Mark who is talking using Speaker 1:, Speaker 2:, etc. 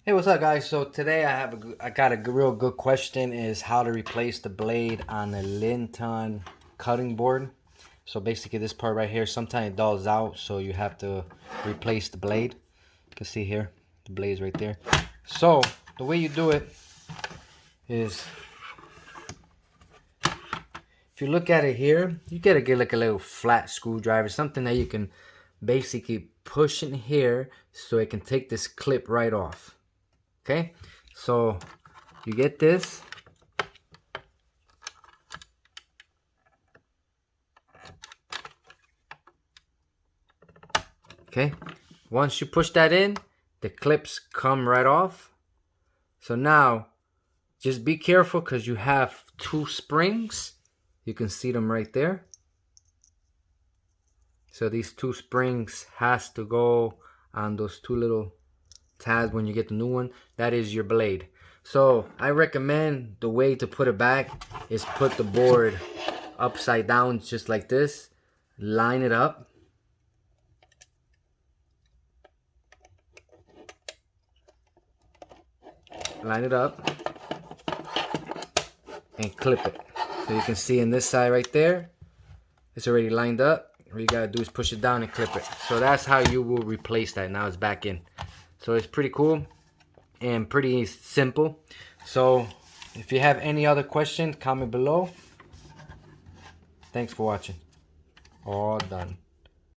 Speaker 1: Hey, what's up, guys? So today I got a real good question: is how to replace the blade on the Letion cutting board. So basically, this part right here, sometimes it dulls out, so you have to replace the blade. You can see here, the blade's right there. So the way you do it is, if you look at it here, you gotta get like a little flat screwdriver, something that you can basically push in here so it can take this clip right off. Okay, so you get this. Okay, once you push that in, the clips come right off. So now, just be careful because you have two springs. You can see them right there. So these two springs has to go on those two little tabs when you get the new one. That is your blade. So I recommend the way to put it back is put the board upside down just like this. Line it up. Line it up and clip it. So you can see in this side right there, it's already lined up. All you gotta do is push it down and clip it. So that's how you will replace that. Now it's back in. So it's pretty cool and pretty simple. So if you have any other questions, comment below. Thanks for watching. All done.